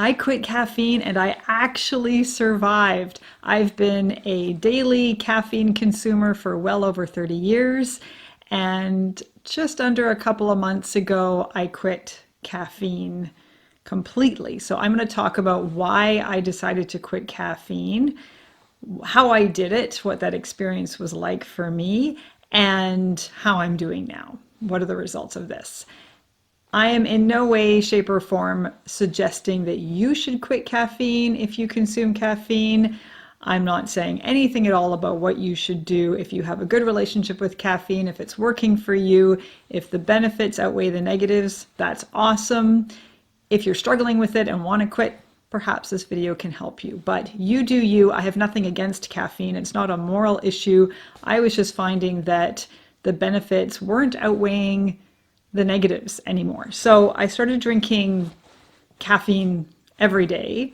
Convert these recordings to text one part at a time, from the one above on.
I quit caffeine and I actually survived. I've been a daily caffeine consumer for well over 30 years, and just under a couple of months ago, I quit caffeine completely. So I'm going to talk about why I decided to quit caffeine, how I did it, what that experience was like for me, and how I'm doing now. What are the results of this? I am in no way, shape, or form suggesting that you should quit caffeine if you consume caffeine. I'm not saying anything at all about what you should do if you have a good relationship with caffeine, if it's working for you, if the benefits outweigh the negatives, that's awesome. If you're struggling with it and want to quit, perhaps this video can help you. But you do you. I have nothing against caffeine. It's not a moral issue. I was just finding that the benefits weren't outweighing the negatives anymore. So I started drinking caffeine every day.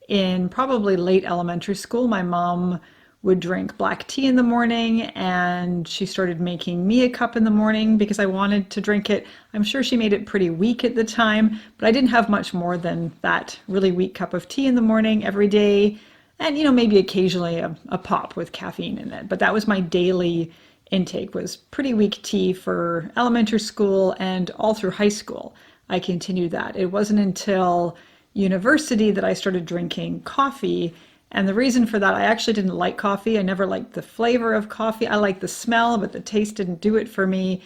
In probably late elementary school, my mom would drink black tea in the morning, and she started making me a cup in the morning because I wanted to drink it. I'm sure she made it pretty weak at the time, but I didn't have much more than that really weak cup of tea in the morning every day. And, maybe occasionally a pop with caffeine in it. But that was my daily intake, was pretty weak tea for elementary school, and all through high school I continued that. It wasn't until university that I started drinking coffee. And the reason for that, I actually didn't like coffee. I never liked the flavor of coffee. I liked the smell, but the taste didn't do it for me.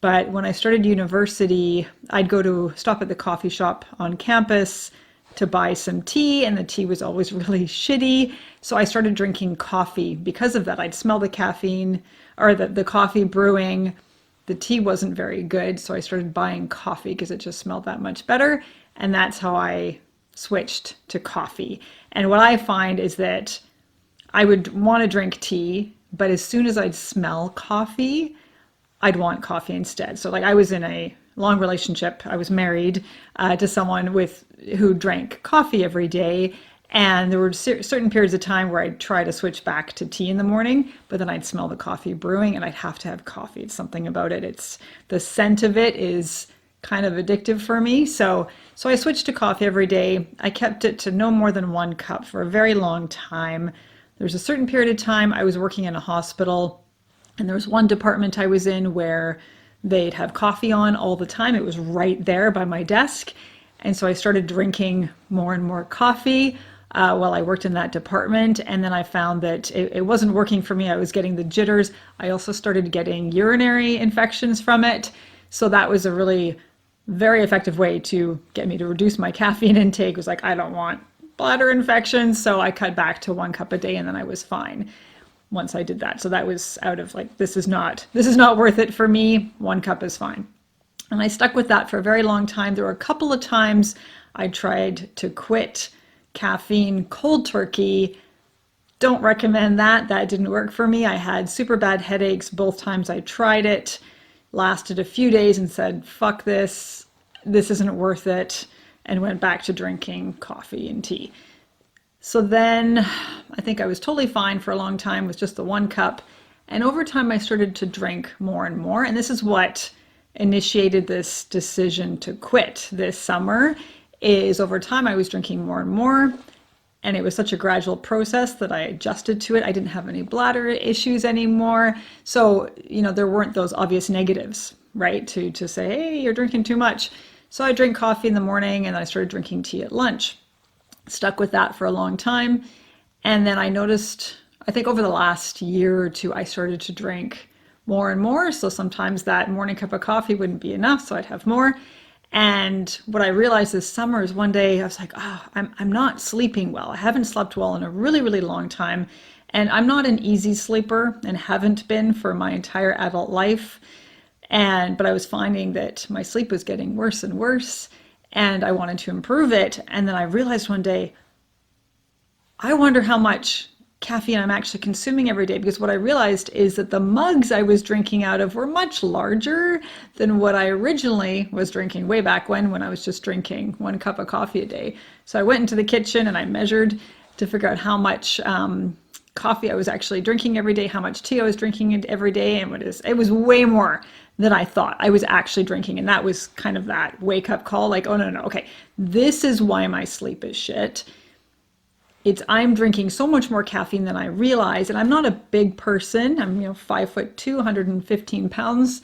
But when I started university, I'd go to stop at the coffee shop on campus to buy some tea, and the tea was always really shitty. So I started drinking coffee because of that. I'd smell the caffeine or the coffee brewing. The tea wasn't very good, so I started buying coffee because it just smelled that much better. And that's how I switched to coffee. And what I find is that I would want to drink tea, but as soon as I'd smell coffee, I'd want coffee instead. So like I was in a long relationship. I was married to someone who drank coffee every day. And there were certain periods of time where I'd try to switch back to tea in the morning, but then I'd smell the coffee brewing and I'd have to have coffee. It's something about it. It's the scent of it is kind of addictive for me. So I switched to coffee every day. I kept it to no more than 1 cup for a very long time. There's a certain period of time I was working in a hospital, and there was one department I was in where they'd have coffee on all the time. It was right there by my desk. And so I started drinking more and more coffee while I worked in that department. And then I found that it wasn't working for me. I was getting the jitters. I also started getting urinary infections from it. So that was a really very effective way to get me to reduce my caffeine intake. It was like, I don't want bladder infections. So I cut back to 1 cup a day, and then I was fine once I did that. So that was out of like, this is not worth it for me. 1 cup is fine. And I stuck with that for a very long time. There were a couple of times I tried to quit caffeine cold turkey. Don't recommend that. That didn't work for me. I had super bad headaches both times I tried it. Lasted a few days and said, fuck this isn't worth it, and went back to drinking coffee and tea. So then I think I was totally fine for a long time with just the 1 cup. And over time I started to drink more and more. And this is what initiated this decision to quit this summer, is over time I was drinking more and more. And it was such a gradual process that I adjusted to it. I didn't have any bladder issues anymore. So, there weren't those obvious negatives, right? To say, hey, you're drinking too much. So I drink coffee in the morning, and then I started drinking tea at lunch. Stuck with that for a long time. And then I noticed, I think over the last year or two, I started to drink more and more. So sometimes that morning cup of coffee wouldn't be enough, so I'd have more. And what I realized this summer is one day I was like, I'm not sleeping well. I haven't slept well in a really, really long time. And I'm not an easy sleeper and haven't been for my entire adult life. But I was finding that my sleep was getting worse and worse, and I wanted to improve it. And then I realized one day, I wonder how much caffeine I'm actually consuming every day, because what I realized is that the mugs I was drinking out of were much larger than what I originally was drinking way back when I was just drinking 1 cup of coffee a day. So I went into the kitchen and I measured to figure out how much coffee I was actually drinking every day, how much tea I was drinking every day, and it was way more than I thought. I was actually drinking. And that was kind of that wake up call, like, oh no, no, okay, this is why my sleep is shit. I'm drinking so much more caffeine than I realize. And I'm not a big person. I'm, 5'2", 115 pounds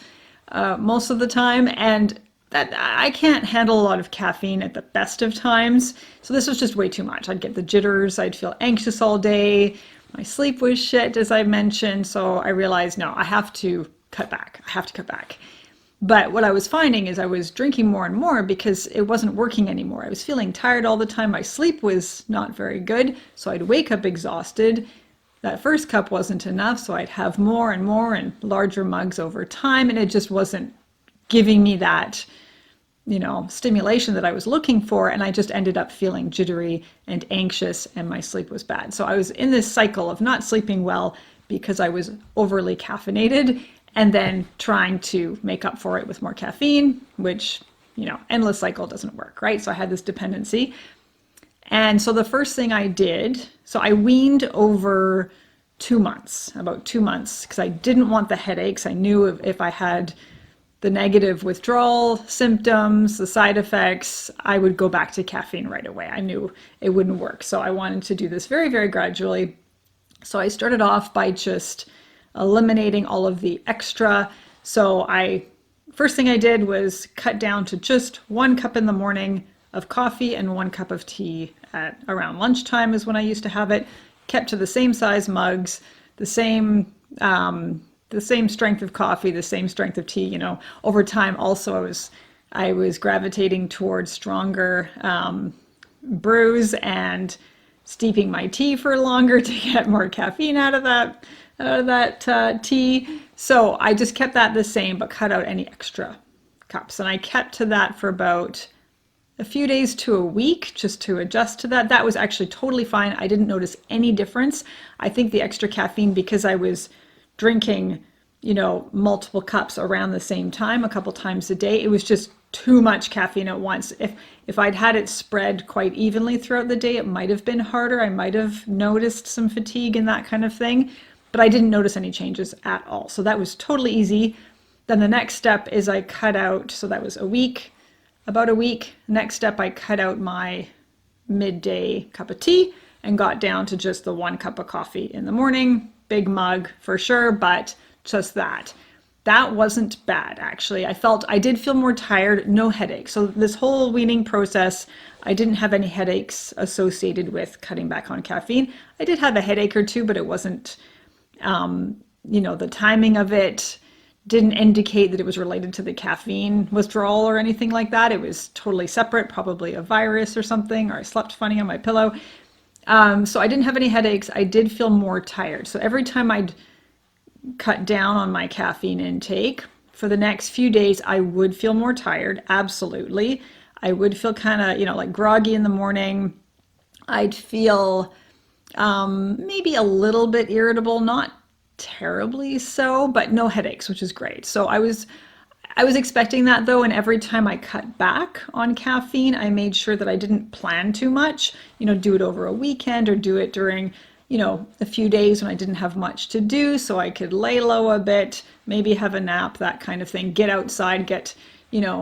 most of the time. And that I can't handle a lot of caffeine at the best of times. So this was just way too much. I'd get the jitters. I'd feel anxious all day. My sleep was shit, as I mentioned. So I realized, no, I have to cut back. I have to cut back. But what I was finding is I was drinking more and more because it wasn't working anymore. I was feeling tired all the time. My sleep was not very good. So I'd wake up exhausted. That first cup wasn't enough. So I'd have more and more and larger mugs over time. And it just wasn't giving me that, stimulation that I was looking for. And I just ended up feeling jittery and anxious, and my sleep was bad. So I was in this cycle of not sleeping well because I was overly caffeinated, and then trying to make up for it with more caffeine, which, endless cycle doesn't work, right? So I had this dependency. And so the first thing I did, so I weaned over 2 months, about 2 months, because I didn't want the headaches. I knew if I had the negative withdrawal symptoms, the side effects, I would go back to caffeine right away. I knew it wouldn't work. So I wanted to do this very, very gradually. So I started off by just eliminating all of the extra. So first thing I did was cut down to just 1 cup in the morning of coffee and 1 cup of tea at around lunchtime is when I used to have it. Kept to the same size mugs, the same strength of coffee, the same strength of tea. Over time also I was gravitating towards stronger brews and steeping my tea for longer to get more caffeine out of that tea. So I just kept that the same, but cut out any extra cups. And I kept to that for about a few days to a week just to adjust to that. That was actually totally fine. I didn't notice any difference. I think the extra caffeine, because I was drinking, multiple cups around the same time, a couple times a day, it was just too much caffeine at once. If I'd had it spread quite evenly throughout the day, it might have been harder. I might have noticed some fatigue and that kind of thing, but I didn't notice any changes at all. So that was totally easy. Then the next step is I cut out, so that was about a week. Next step, I cut out my midday cup of tea and got down to just the 1 cup of coffee in the morning. Big mug for sure, but just that. That wasn't bad, actually. I did feel more tired, no headaches. So this whole weaning process, I didn't have any headaches associated with cutting back on caffeine. I did have a headache or two, but it wasn't, the timing of it didn't indicate that it was related to the caffeine withdrawal or anything like that. It was totally separate, probably a virus or something, or I slept funny on my pillow. So I didn't have any headaches. I did feel more tired. So every time I'd cut down on my caffeine intake for the next few days, I would feel more tired. Absolutely. I would feel kind of, like groggy in the morning. I'd feel maybe a little bit irritable, not terribly so, but no headaches, which is great. So I was expecting that though, and every time I cut back on caffeine, I made sure that I didn't plan too much, do it over a weekend or do it during, a few days when I didn't have much to do, so I could lay low a bit, maybe have a nap, that kind of thing, get outside, get,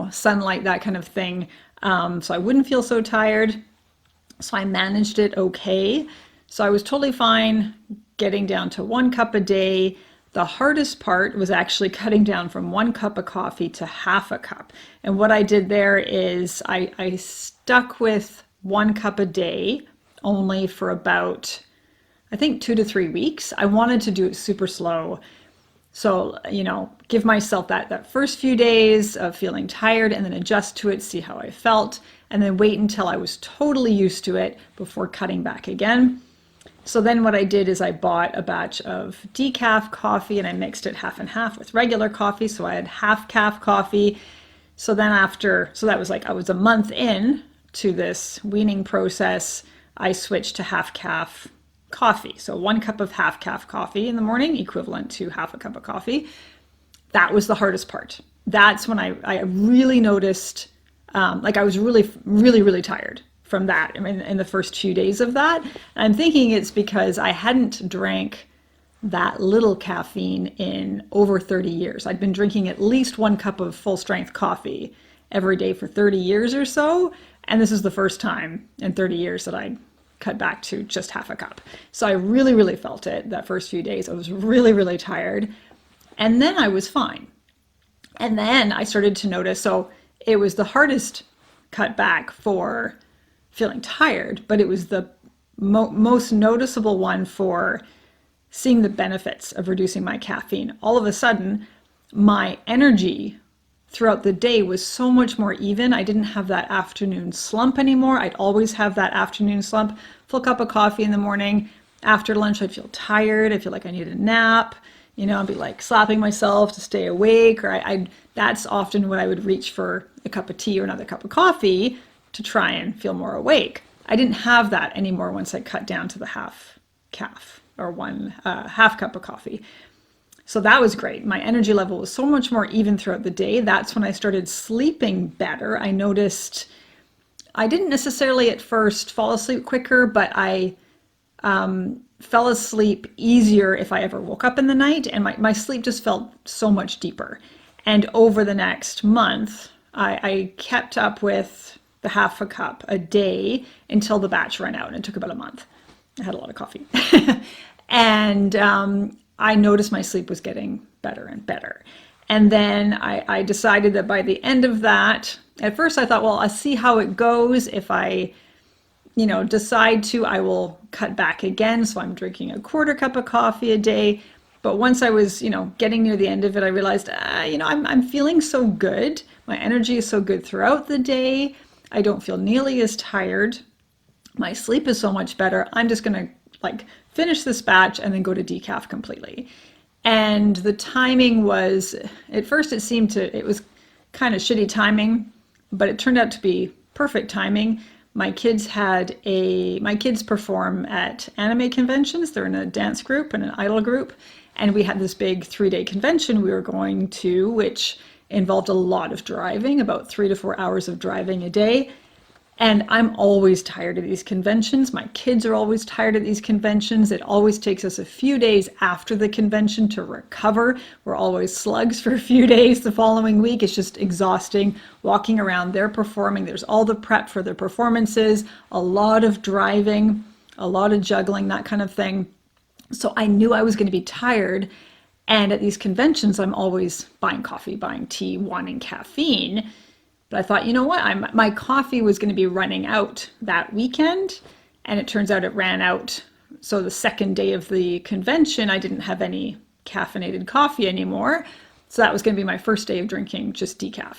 sunlight, that kind of thing, so I wouldn't feel so tired. So I managed it okay. So I was totally fine getting down to 1 cup a day. The hardest part was actually cutting down from 1 cup of coffee to half a cup. And what I did there is I stuck with 1 cup a day only for about, I think 2 to 3 weeks. I wanted to do it super slow. So, give myself that first few days of feeling tired and then adjust to it, see how I felt, and then wait until I was totally used to it before cutting back again. So then what I did is I bought a batch of decaf coffee and I mixed it half and half with regular coffee. So I had half calf coffee. So then that was I was a month in to this weaning process. I switched to half calf coffee. So 1 cup of half calf coffee in the morning, equivalent to half a cup of coffee. That was the hardest part. That's when I really noticed, I was really, really, really tired from that. I mean, in the first few days of that. I'm thinking it's because I hadn't drank that little caffeine in over 30 years. I'd been drinking at least 1 cup of full strength coffee every day for 30 years or so. And this is the first time in 30 years that I'd cut back to just half a cup. So I really, really felt it that first few days. I was really, really tired. And then I was fine. And then I started to notice, so it was the hardest cut back for feeling tired, but it was the most noticeable one for seeing the benefits of reducing my caffeine. All of a sudden, my energy throughout the day was so much more even. I didn't have that afternoon slump anymore. I'd always have that afternoon slump. Full cup of coffee in the morning. After lunch, I'd feel tired. I feel like I need a nap. I'd be like slapping myself to stay awake, or that's often when I would reach for a cup of tea or another cup of coffee to try and feel more awake. I didn't have that anymore once I cut down to the half calf or one half cup of coffee. So that was great. My energy level was so much more even throughout the day. That's when I started sleeping better. I noticed I didn't necessarily at first fall asleep quicker, but I fell asleep easier if I ever woke up in the night, and my sleep just felt so much deeper. And over the next month, I kept up with the half a cup a day until the batch ran out, and it took about a month. I had a lot of coffee. And I noticed my sleep was getting better and better. And then I decided that by the end of that, at first I thought, well, I'll see how it goes. If I, decide to, I will cut back again. So I'm drinking a 1/4 cup of coffee a day. But once I was, getting near the end of it, I realized, I'm feeling so good. My energy is so good throughout the day. I don't feel nearly as tired. My sleep is so much better. I'm just going to finish this batch and then go to decaf completely. And the timing was, at first it was kind of shitty timing, but it turned out to be perfect timing. My kids perform at anime conventions. They're in a dance group and an idol group. And we had this big 3-day convention we were going to, which involved a lot of driving, about 3 to 4 hours of driving a day. And I'm always tired of these conventions. My kids are always tired of these conventions. It always takes us a few days after the convention to recover. We're always slugs for a few days the following week. It's just exhausting walking around. They're performing. There's all the prep for their performances, a lot of driving, a lot of juggling, that kind of thing. So I knew I was going to be tired. And at these conventions, I'm always buying coffee, buying tea, wanting caffeine. But I thought, you know what, my coffee was going to be running out that weekend, and it turns out it ran out. So the second day of the convention, I didn't have any caffeinated coffee anymore. So that was going to be my first day of drinking just decaf.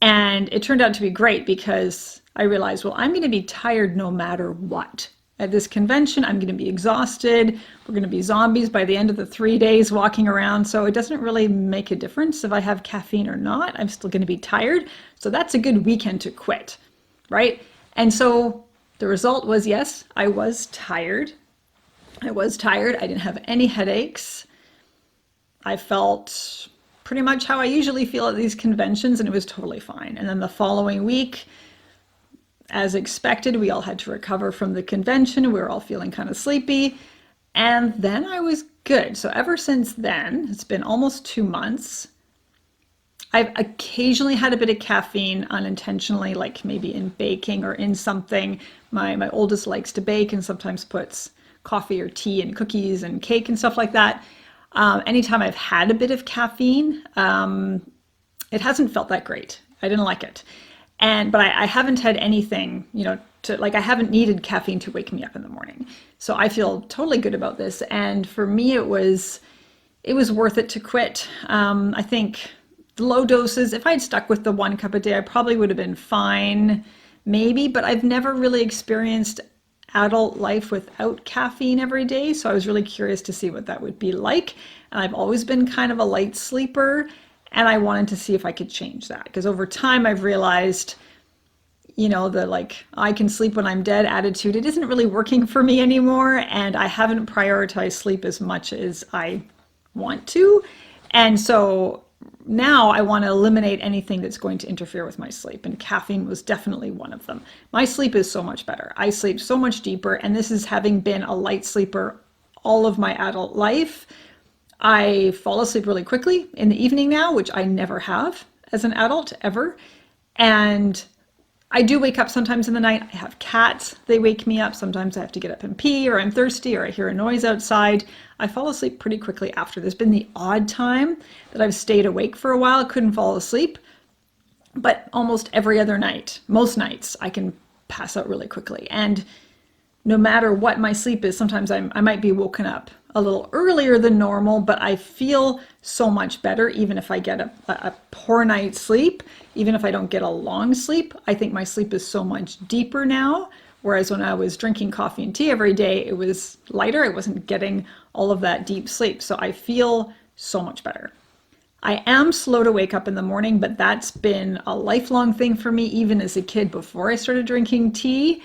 And it turned out to be great because I realized, well, I'm going to be tired no matter what. At this convention, I'm going to be exhausted. We're going to be zombies by the end of the 3 days walking around. So it doesn't really make a difference if I have caffeine or not. I'm still going to be tired. So that's a good weekend to quit, right? And so the result was, yes, I was tired. I didn't have any headaches. I felt pretty much how I usually feel at these conventions, and it was totally fine. And then the following week, as expected, we all had to recover from the convention. We were all feeling kind of sleepy. And then I was good. So ever since then, it's been almost 2 months. I've occasionally had a bit of caffeine unintentionally, like maybe in baking or in something. My oldest likes to bake and sometimes puts coffee or tea and cookies and cake and stuff like that. Anytime I've had a bit of caffeine, it hasn't felt that great. I didn't like it. But I haven't had anything, I haven't needed caffeine to wake me up in the morning. So I feel totally good about this. And for me, it was worth it to quit. I think low doses, if I had stuck with the 1 cup a day, I probably would have been fine, maybe, but I've never really experienced adult life without caffeine every day. So I was really curious to see what that would be like. And I've always been kind of a light sleeper. And I wanted to see if I could change that, because over time I've realized, the I can sleep when I'm dead attitude, it isn't really working for me anymore. And I haven't prioritized sleep as much as I want to. And so now I want to eliminate anything that's going to interfere with my sleep. And caffeine was definitely one of them. My sleep is so much better. I sleep so much deeper. And this is having been a light sleeper all of my adult life. I fall asleep really quickly in the evening now, which I never have as an adult ever. And I do wake up sometimes in the night. I have cats. They wake me up. Sometimes I have to get up and pee, or I'm thirsty, or I hear a noise outside. I fall asleep pretty quickly after. There's been the odd time that I've stayed awake for a while, couldn't fall asleep. But almost every other night, most nights, I can pass out really quickly. And no matter what my sleep is, sometimes I might be woken up a little earlier than normal, but I feel so much better even if I get a poor night's sleep, even if I don't get a long sleep. I think my sleep is so much deeper now, whereas when I was drinking coffee and tea every day, it was lighter. I wasn't getting all of that deep sleep. So I feel so much better. I am slow to wake up in the morning, but that's been a lifelong thing for me. Even as a kid, before I started drinking tea,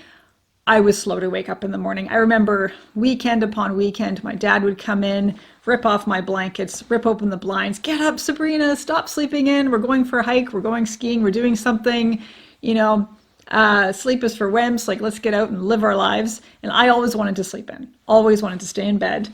I was slow to wake up in the morning. I remember weekend upon weekend, my dad would come in, rip off my blankets, rip open the blinds, get up, Sabrina, stop sleeping in. We're going for a hike, we're going skiing, we're doing something, sleep is for wimps, like let's get out and live our lives. And I always wanted to sleep in, always wanted to stay in bed,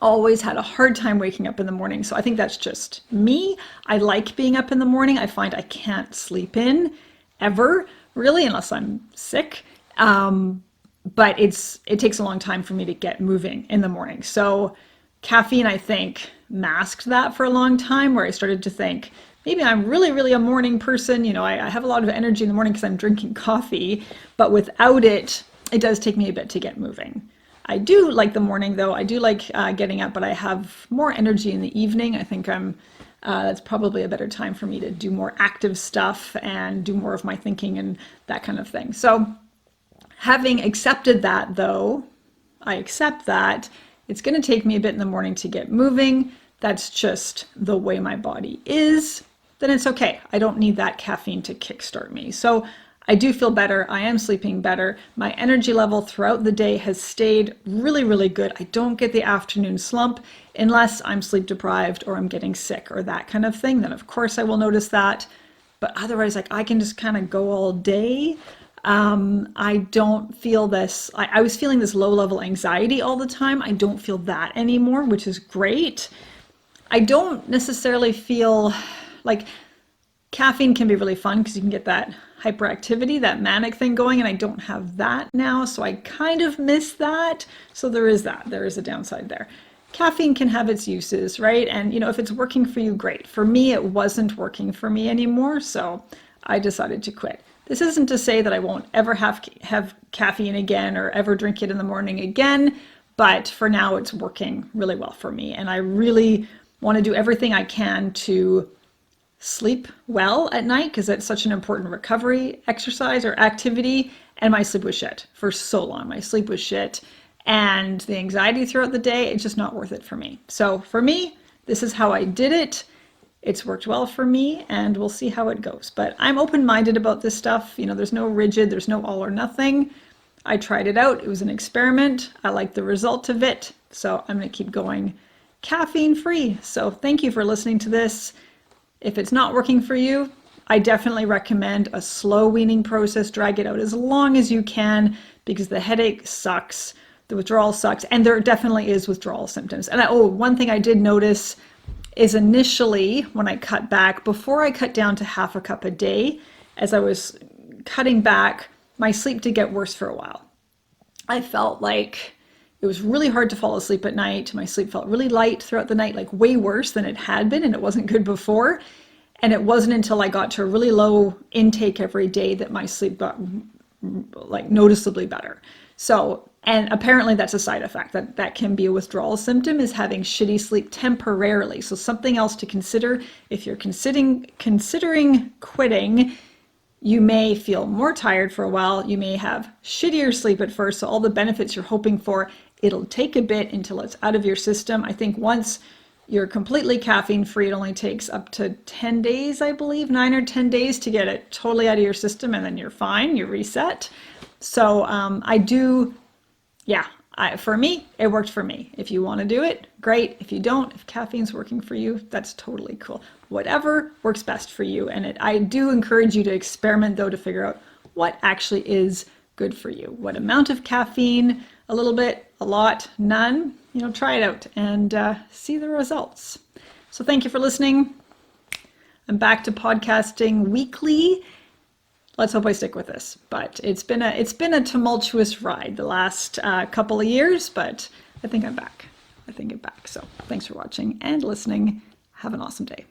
always had a hard time waking up in the morning. So I think that's just me. I like being up in the morning. I find I can't sleep in ever, really, unless I'm sick. But it takes a long time for me to get moving in the morning. So caffeine, I think, masked that for a long time, where I started to think, maybe I'm really, really a morning person. I have a lot of energy in the morning because I'm drinking coffee, but without it, it does take me a bit to get moving. I do like the morning though. I do like getting up, but I have more energy in the evening. I think that's probably a better time for me to do more active stuff and do more of my thinking and that kind of thing. So having accepted that though, I accept that it's going to take me a bit in the morning to get moving. That's just the way my body is. Then it's okay. I don't need that caffeine to kickstart me. So I do feel better. I am sleeping better. My energy level throughout the day has stayed really, really good. I don't get the afternoon slump unless I'm sleep deprived or I'm getting sick or that kind of thing. Then of course I will notice that. But otherwise, I can just kind of go all day. I don't feel this. I was feeling this low level anxiety all the time. I don't feel that anymore, which is great. I don't necessarily feel like caffeine can be really fun because you can get that hyperactivity, that manic thing going, and I don't have that now. So I kind of miss that. So there is that. There is a downside there. Caffeine can have its uses, right? And if it's working for you, great. For me, it wasn't working for me anymore. So I decided to quit. This isn't to say that I won't ever have caffeine again or ever drink it in the morning again, but for now it's working really well for me. And I really want to do everything I can to sleep well at night because it's such an important recovery exercise or activity. And my sleep was shit for so long. My sleep was shit. And the anxiety throughout the day, it's just not worth it for me. So for me, this is how I did it. It's worked well for me and we'll see how it goes. But I'm open-minded about this stuff. There's no rigid, there's no all or nothing. I tried it out. It was an experiment. I like the result of it. So I'm going to keep going caffeine free. So thank you for listening to this. If it's not working for you, I definitely recommend a slow weaning process. Drag it out as long as you can because the headache sucks. The withdrawal sucks. And there definitely is withdrawal symptoms. And one thing I did notice is initially when I cut back, before I cut down to half a cup a day, as I was cutting back, my sleep did get worse for a while. I felt like it was really hard to fall asleep at night. My sleep felt really light throughout the night, like way worse than it had been, and it wasn't good before. And it wasn't until I got to a really low intake every day that my sleep got like noticeably better. So, and apparently that's a side effect that can be a withdrawal symptom, is having shitty sleep temporarily. So something else to consider if you're considering quitting. You may feel more tired for a while. You may have shittier sleep at first. So all the benefits you're hoping for, it'll take a bit until it's out of your system. I think once you're completely caffeine free, it only takes up to 10 days, I believe, 9 or 10 days to get it totally out of your system, and then you're fine, you're reset. So for me, it worked for me. If you want to do it, great. If you don't, if caffeine's working for you, that's totally cool. Whatever works best for you. And I do encourage you to experiment though, to figure out what actually is good for you. What amount of caffeine, a little bit, a lot, none, try it out and see the results. So thank you for listening. I'm back to podcasting weekly. Let's hope I stick with this. But it's been a tumultuous ride the last couple of years, but I think I'm back. So thanks for watching and listening. Have an awesome day.